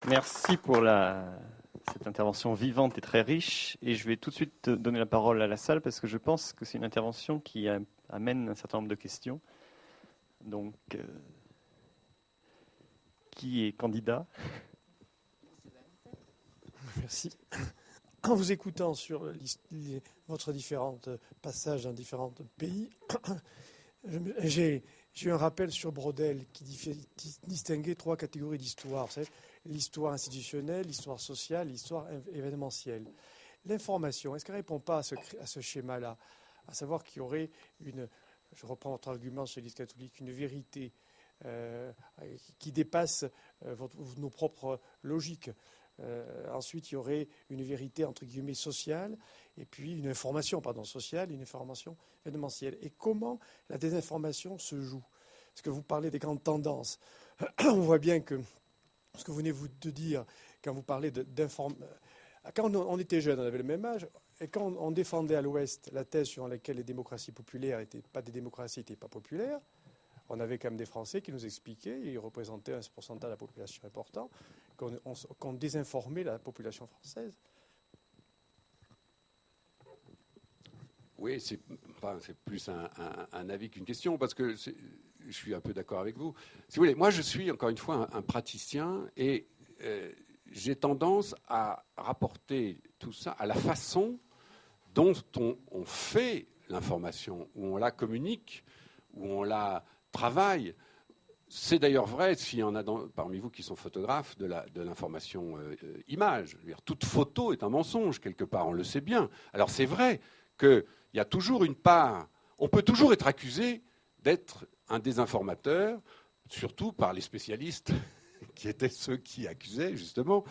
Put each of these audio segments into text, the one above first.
Merci pour cette intervention vivante et très riche. Et je vais tout de suite donner la parole à la salle parce que je pense que c'est une intervention qui amène un certain nombre de questions. Donc, qui est candidat? Merci. En vous écoutant sur votre différents passages dans différents pays, j'ai eu un rappel sur Braudel qui distinguait 3 catégories d'histoire. L'histoire institutionnelle, l'histoire sociale, l'histoire événementielle. L'information, est-ce qu'elle ne répond pas à ce schéma-là? À savoir qu'il y aurait je reprends votre argument sur l'Église catholique, une vérité qui dépasse nos propres logiques. Ensuite, il y aurait une vérité, entre guillemets, sociale, et puis une information, sociale, une information événementielle. Et comment la désinformation se joue? Parce que vous parlez des grandes tendances. On voit bien que ce que vous venez de dire, quand vous parlez d'information... Quand on était jeunes, on avait le même âge, et quand on défendait à l'Ouest la thèse sur laquelle les démocraties populaires n'étaient pas des démocraties, n'étaient pas populaires, on avait quand même des Français qui nous expliquaient, et ils représentaient un pourcentage de la population important, qu'on désinformait la population française. Oui, c'est plus un avis qu'une question, parce que je suis un peu d'accord avec vous. Si vous voulez, moi je suis encore une fois un praticien, et j'ai tendance à rapporter tout ça à la façon dont on fait l'information, où on la communique, où on la travaille. C'est d'ailleurs vrai s'il y en a parmi vous qui sont photographes de l'information image. Je veux dire, toute photo est un mensonge quelque part, on le sait bien. Alors c'est vrai qu'il y a toujours une part, on peut toujours être accusé d'être un désinformateur, surtout par les spécialistes qui étaient ceux qui accusaient justement.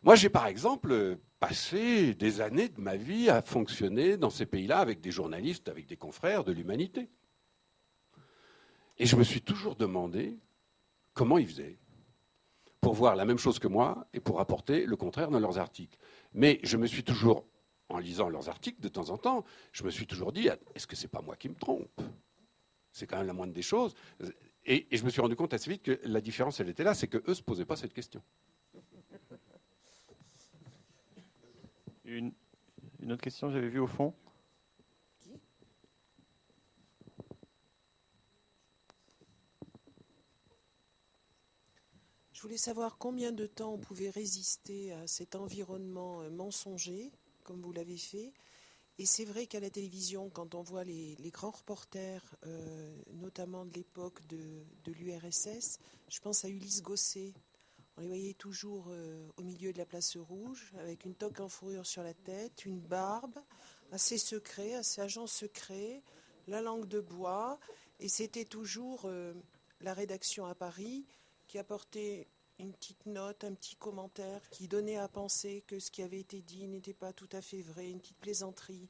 Moi j'ai par exemple passé des années de ma vie à fonctionner dans ces pays-là avec des journalistes, avec des confrères de l'Humanité. Et je me suis toujours demandé comment ils faisaient pour voir la même chose que moi et pour rapporter le contraire dans leurs articles. Mais je me suis toujours, en lisant leurs articles de temps en temps, je me suis toujours dit, est-ce que c'est pas moi qui me trompe? C'est quand même la moindre des choses. Et je me suis rendu compte assez vite que la différence, elle était là, c'est qu'eux ne se posaient pas cette question. Une autre question, j'avais vu au fond. Je voulais savoir combien de temps on pouvait résister à cet environnement mensonger, comme vous l'avez fait. Et c'est vrai qu'à la télévision, quand on voit les grands reporters, notamment de l'époque de l'URSS, je pense à Ulysse Gosset. On les voyait toujours au milieu de la place rouge, avec une toque en fourrure sur la tête, une barbe, assez secret, assez agent secret, la langue de bois. Et c'était toujours la rédaction à Paris qui apportait une petite note, un petit commentaire qui donnait à penser que ce qui avait été dit n'était pas tout à fait vrai, une petite plaisanterie.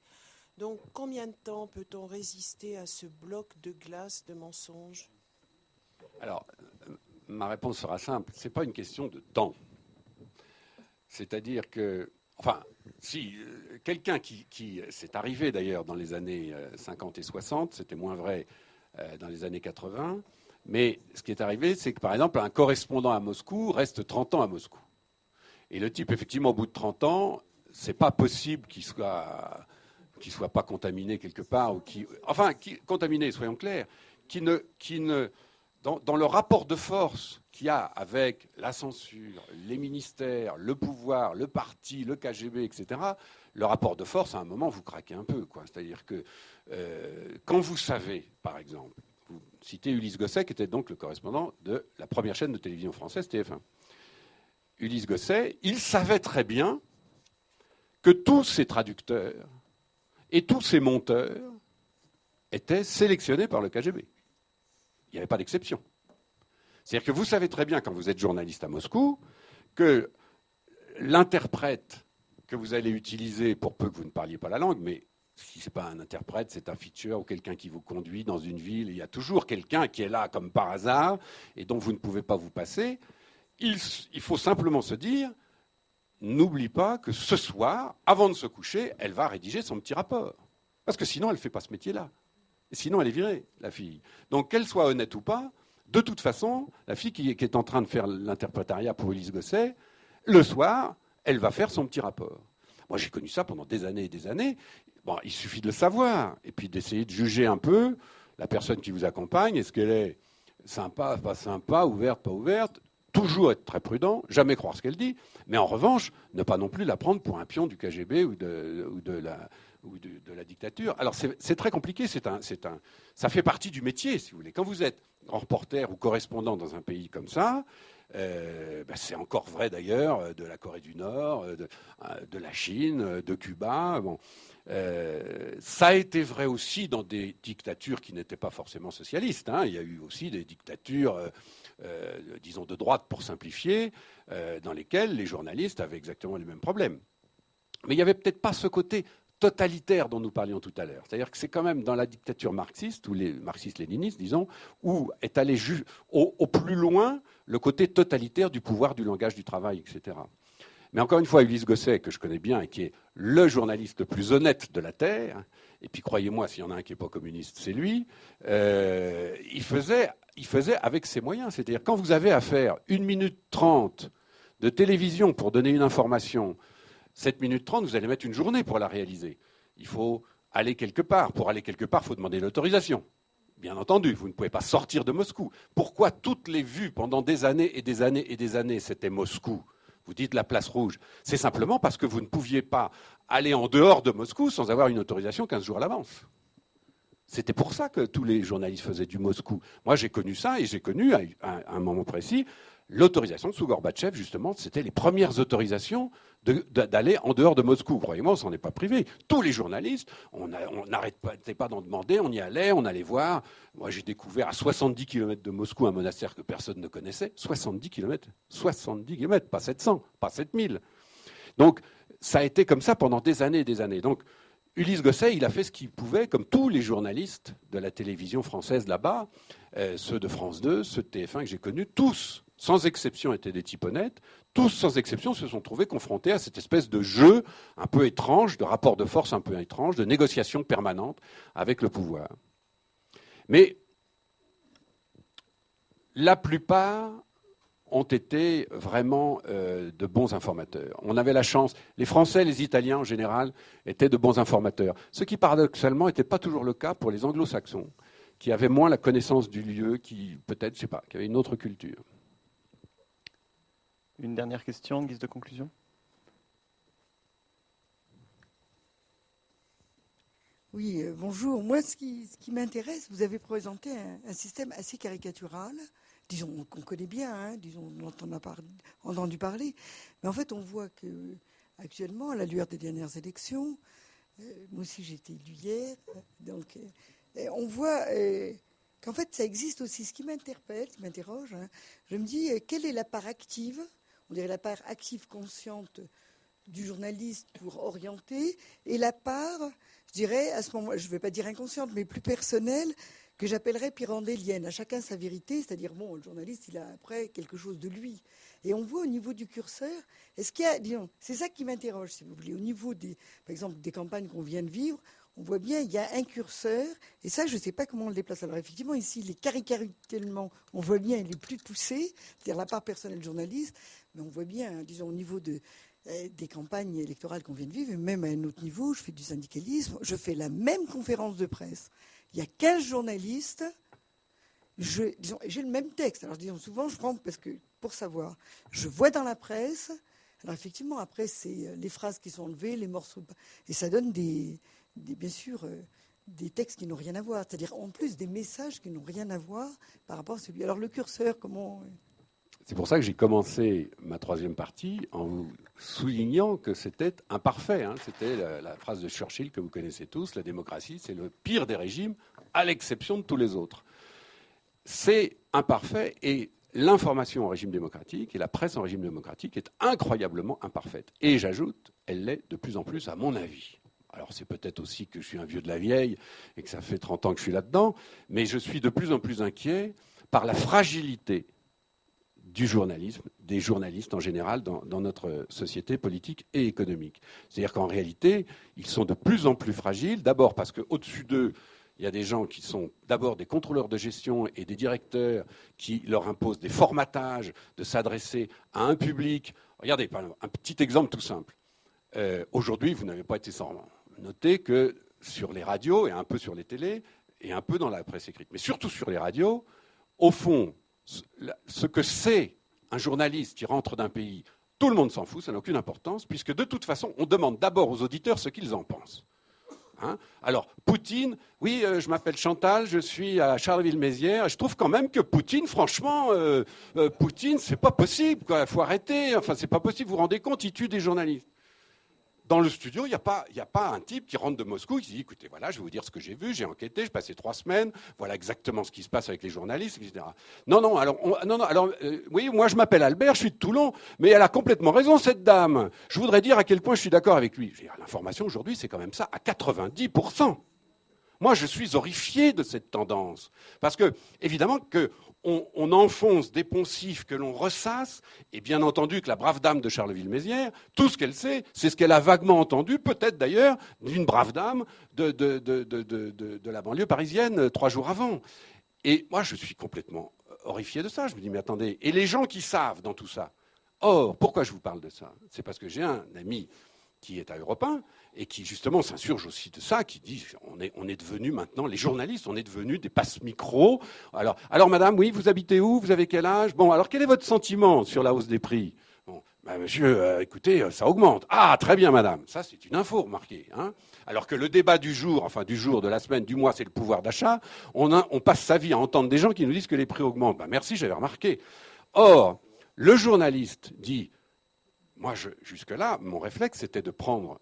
Donc, combien de temps peut-on résister à ce bloc de glace de mensonges? Alors, ma réponse sera simple. Ce n'est pas une question de temps. C'est-à-dire que, enfin, si quelqu'un qui c'est arrivé d'ailleurs dans les années 50 et 60, c'était moins vrai dans les années 80, mais ce qui est arrivé, c'est que, par exemple, un correspondant à Moscou reste 30 ans à Moscou. Et le type, effectivement, au bout de 30 ans, c'est pas possible qu'il soit pas contaminé quelque part, ou contaminé, soyons clairs, dans le rapport de force qu'il y a avec la censure, les ministères, le pouvoir, le parti, le KGB, etc., le rapport de force, à un moment, vous craquez un peu, quoi. C'est-à-dire que quand vous savez, par exemple, vous citez Ulysse Gosset, qui était donc le correspondant de la première chaîne de télévision française, TF1. Ulysse Gosset, il savait très bien que tous ces traducteurs et tous ces monteurs étaient sélectionnés par le KGB. Il n'y avait pas d'exception. C'est-à-dire que vous savez très bien, quand vous êtes journaliste à Moscou, que l'interprète que vous allez utiliser, pour peu que vous ne parliez pas la langue, mais si ce n'est pas un interprète, c'est un feature ou quelqu'un qui vous conduit dans une ville. Il y a toujours quelqu'un qui est là comme par hasard et dont vous ne pouvez pas vous passer. Il faut simplement se dire, n'oublie pas que ce soir, avant de se coucher, elle va rédiger son petit rapport. Parce que sinon, elle ne fait pas ce métier-là. Et sinon, elle est virée, la fille. Donc, qu'elle soit honnête ou pas, De toute façon, la fille qui est en train de faire l'interprétariat pour Ulysse Gosset, le soir, elle va faire son petit rapport. Moi, j'ai connu ça pendant des années et des années. Bon, il suffit de le savoir et puis d'essayer de juger un peu la personne qui vous accompagne. Est-ce qu'elle est sympa, pas sympa, ouverte, pas ouverte? Toujours être très prudent, jamais croire ce qu'elle dit. Mais en revanche, ne pas non plus la prendre pour un pion du KGB ou de la dictature. Alors, c'est très compliqué. Ça fait partie du métier, si vous voulez. Quand vous êtes grand reporter ou correspondant dans un pays comme ça, c'est encore vrai d'ailleurs de la Corée du Nord, de la Chine, de Cuba. Bon. Ça a été vrai aussi dans des dictatures qui n'étaient pas forcément socialistes. Hein. Il y a eu aussi des dictatures, disons de droite pour simplifier, dans lesquelles les journalistes avaient exactement les mêmes problèmes. Mais il n'y avait peut-être pas ce côté totalitaire dont nous parlions tout à l'heure. C'est-à-dire que c'est quand même dans la dictature marxiste, ou les marxistes-léninistes, disons, où est allé au plus loin le côté totalitaire du pouvoir, du langage, du travail, etc. Mais encore une fois, Ulysse Gosset, que je connais bien et qui est le journaliste le plus honnête de la Terre, et puis croyez-moi, s'il y en a un qui n'est pas communiste, c'est lui, il faisait avec ses moyens. C'est-à-dire quand vous avez à faire 1 minute 30 de télévision pour donner une information, 7 minutes 30, vous allez mettre une journée pour la réaliser. Il faut aller quelque part. Pour aller quelque part, il faut demander l'autorisation. Bien entendu, vous ne pouvez pas sortir de Moscou. Pourquoi toutes les vues pendant des années et des années et des années, c'était Moscou? Vous dites la place rouge. C'est simplement parce que vous ne pouviez pas aller en dehors de Moscou sans avoir une autorisation 15 jours à l'avance. C'était pour ça que tous les journalistes faisaient du Moscou. Moi, j'ai connu ça et j'ai connu, à un moment précis, l'autorisation sous Gorbatchev, justement, c'était les premières autorisations d'aller en dehors de Moscou. Croyez-moi, on s'en est pas privé. Tous les journalistes, on n'arrêtait pas d'en demander, on y allait, on allait voir. Moi, j'ai découvert à 70 km de Moscou un monastère que personne ne connaissait. 70 km. 70 km, pas 700, pas 7000. Donc, ça a été comme ça pendant des années et des années. Donc, Ulysse Gosset, il a fait ce qu'il pouvait, comme tous les journalistes de la télévision française là-bas, ceux de France 2, ceux de TF1 que j'ai connus, tous, sans exception, étaient des types honnêtes. Tous, sans exception, se sont trouvés confrontés à cette espèce de jeu un peu étrange, de rapport de force un peu étrange, de négociation permanente avec le pouvoir. Mais la plupart ont été vraiment de bons informateurs. On avait la chance, les Français, les Italiens en général, étaient de bons informateurs. Ce qui, paradoxalement, n'était pas toujours le cas pour les Anglo-Saxons, qui avaient moins la connaissance du lieu, qui peut-être, je ne sais pas, qui avaient une autre culture. Une dernière question en guise de conclusion? Oui, bonjour. Moi, ce qui m'intéresse, vous avez présenté un système assez caricatural, disons, qu'on connaît bien, hein, disons, dont on a entendu parler. Mais en fait, on voit qu'actuellement, à la lueur des dernières élections, moi aussi j'ai été élu hier, donc on voit qu'en fait, ça existe aussi. Ce qui m'interpelle, qui m'interroge, hein, je me dis, quelle est la part active, on dirait la part active consciente du journaliste pour orienter, et la part, je dirais, à ce moment, je ne vais pas dire inconsciente, mais plus personnelle, que j'appellerais pyrandélienne. À chacun sa vérité, c'est-à-dire, bon, le journaliste, il a après quelque chose de lui. Et on voit au niveau du curseur, est-ce qu'il y a, disons, c'est ça qui m'interroge, si vous voulez, au niveau par exemple, des campagnes qu'on vient de vivre, on voit bien, il y a un curseur, et ça, je ne sais pas comment on le déplace. Alors, effectivement, ici, il est caricaturalement, on voit bien, il est plus poussé, c'est-à-dire la part personnelle du journaliste, mais on voit bien, disons, au niveau des campagnes électorales qu'on vient de vivre, et même à un autre niveau, je fais du syndicalisme, je fais la même conférence de presse. Il y a 15 journalistes, j'ai le même texte. Alors, disons, souvent, je prends, parce que, pour savoir, je vois dans la presse, alors effectivement, après, c'est les phrases qui sont enlevées, les morceaux, et ça donne bien sûr, des textes qui n'ont rien à voir. C'est-à-dire, en plus, des messages qui n'ont rien à voir par rapport à celui. Alors, le curseur, comment... C'est pour ça que j'ai commencé ma troisième partie en vous soulignant que c'était imparfait. Hein. C'était la phrase de Churchill que vous connaissez tous, la démocratie, c'est le pire des régimes, à l'exception de tous les autres. C'est imparfait et l'information en régime démocratique et la presse en régime démocratique est incroyablement imparfaite. Et j'ajoute, elle l'est de plus en plus à mon avis. Alors c'est peut-être aussi que je suis un vieux de la vieille et que ça fait 30 ans que je suis là-dedans, mais je suis de plus en plus inquiet par la fragilité du journalisme, des journalistes en général dans notre société politique et économique. C'est-à-dire qu'en réalité, ils sont de plus en plus fragiles, d'abord parce qu'au-dessus d'eux, il y a des gens qui sont d'abord des contrôleurs de gestion et des directeurs qui leur imposent des formatages de s'adresser à un public. Regardez, par exemple, un petit exemple tout simple. Aujourd'hui, vous n'avez pas été sans noter que sur les radios et un peu sur les télés et un peu dans la presse écrite, mais surtout sur les radios, au fond, ce que c'est un journaliste qui rentre d'un pays, tout le monde s'en fout, ça n'a aucune importance, puisque de toute façon, on demande d'abord aux auditeurs ce qu'ils en pensent. Hein? Alors, Poutine, oui, je m'appelle Chantal, je suis à Charleville-Mézières, je trouve quand même que Poutine, franchement, Poutine, c'est pas possible, il faut arrêter, enfin, c'est pas possible, vous vous rendez compte, il tue des journalistes. Dans le studio, il n'y a pas un type qui rentre de Moscou et qui dit, écoutez, voilà, je vais vous dire ce que j'ai vu, j'ai enquêté, j'ai passé 3 semaines, voilà exactement ce qui se passe avec les journalistes, etc. Non, alors, oui, moi je m'appelle Albert, je suis de Toulon, mais elle a complètement raison, cette dame. Je voudrais dire à quel point je suis d'accord avec lui. L'information aujourd'hui, c'est quand même ça, à 90%. Moi, je suis horrifié de cette tendance. Parce que, évidemment, on enfonce des poncifs que l'on ressasse, et bien entendu que la brave dame de Charleville-Mézières, tout ce qu'elle sait, c'est ce qu'elle a vaguement entendu, peut-être d'ailleurs, d'une brave dame de la banlieue parisienne 3 jours avant. Et moi, je suis complètement horrifié de ça. Je me dis, mais attendez, et les gens qui savent dans tout ça? Or, pourquoi je vous parle de ça? C'est parce que j'ai un ami qui est à Europe 1 et qui justement s'insurge aussi de ça, qui dit on est devenus maintenant, les journalistes, on est devenus des passe-micros. Alors madame, oui, vous habitez où? Vous avez quel âge? Bon, alors quel est votre sentiment sur la hausse des prix? Bon, monsieur, écoutez, ça augmente. Ah, très bien madame, ça c'est une info, remarquez. Hein, alors que le débat du jour, enfin du jour, de la semaine, du mois, c'est le pouvoir d'achat, on passe sa vie à entendre des gens qui nous disent que les prix augmentent. Merci, j'avais remarqué. Or, le journaliste dit, moi, jusque-là, mon réflexe, c'était de prendre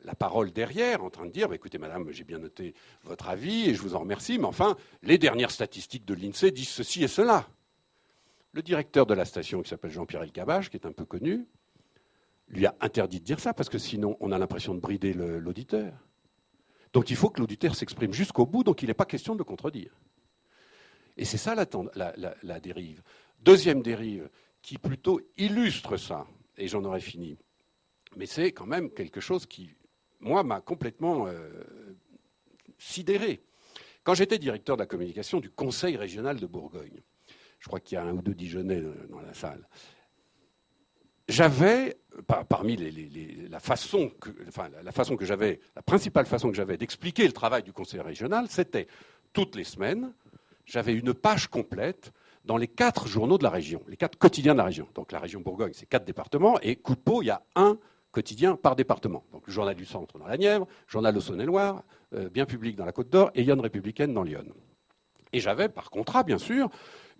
la parole derrière, en train de dire, écoutez, madame, j'ai bien noté votre avis et je vous en remercie, mais enfin, les dernières statistiques de l'INSEE disent ceci et cela. Le directeur de la station, qui s'appelle Jean-Pierre Elkabbach, qui est un peu connu, lui a interdit de dire ça, parce que sinon, on a l'impression de brider l'auditeur. Donc, il faut que l'auditeur s'exprime jusqu'au bout, donc il n'est pas question de le contredire. Et c'est ça la dérive. Deuxième dérive, qui plutôt illustre ça, et j'en aurai fini. Mais c'est quand même quelque chose qui, moi, m'a complètement sidéré. Quand j'étais directeur de la communication du Conseil régional de Bourgogne, je crois qu'il y a 1 ou 2 Dijonnais dans la salle, j'avais, parmi la principale façon que j'avais d'expliquer le travail du Conseil régional, c'était toutes les semaines, j'avais une page complète dans les 4 journaux de la région, les 4 quotidiens de la région. Donc la région Bourgogne, c'est 4 départements, et coup de peau, il y a un quotidien par département. Donc le journal du Centre dans la Nièvre, journal au Saône-et-Loire, Bien Public dans la Côte-d'Or et Yonne Républicaine dans l'Yonne. Et j'avais, par contrat, bien sûr,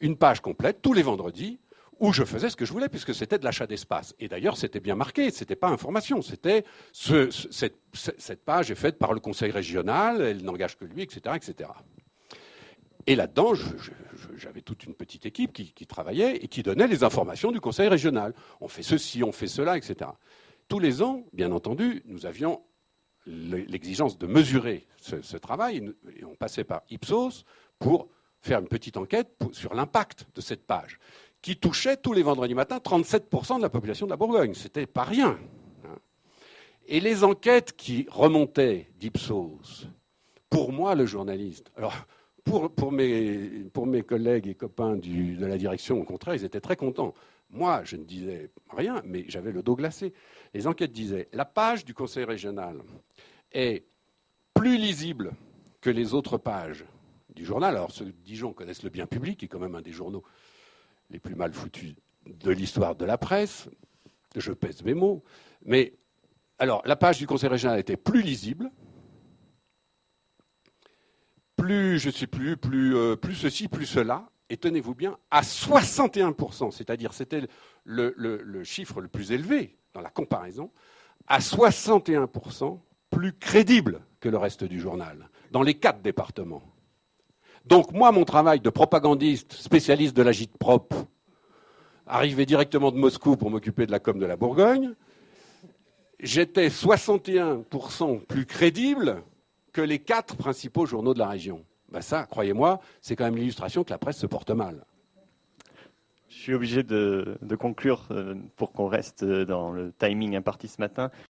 une page complète tous les vendredis où je faisais ce que je voulais, puisque c'était de l'achat d'espace. Et d'ailleurs, c'était bien marqué, c'était pas information, c'était cette page est faite par le Conseil régional, elle n'engage que lui, etc., etc. Et là-dedans, j'avais toute une petite équipe qui travaillait et qui donnait les informations du Conseil régional. On fait ceci, on fait cela, etc. Tous les ans, bien entendu, nous avions l'exigence de mesurer ce travail et on passait par Ipsos pour faire une petite enquête sur l'impact de cette page, qui touchait tous les vendredis matins 37% de la population de la Bourgogne. C'était pas rien. Et les enquêtes qui remontaient d'Ipsos, pour moi, le journaliste... Alors, pour mes collègues et copains de la direction, au contraire, ils étaient très contents. Moi, je ne disais rien, mais j'avais le dos glacé. Les enquêtes disaient, la page du Conseil régional est plus lisible que les autres pages du journal. Alors, ceux de Dijon connaissent le Bien Public, qui est quand même un des journaux les plus mal foutus de l'histoire de la presse. Je pèse mes mots. Mais, alors, la page du Conseil régional était plus lisible, plus, je ne sais plus, plus ceci, plus cela, et tenez-vous bien, à 61%, c'est-à-dire c'était le chiffre le plus élevé dans la comparaison, à 61% plus crédible que le reste du journal, dans les 4 départements. Donc moi, mon travail de propagandiste, spécialiste de l'agit-prop, arrivé directement de Moscou pour m'occuper de la com de la Bourgogne, j'étais 61% plus crédible que les 4 principaux journaux de la région. Ben ça, croyez-moi, c'est quand même l'illustration que la presse se porte mal. Je suis obligé de conclure pour qu'on reste dans le timing imparti ce matin.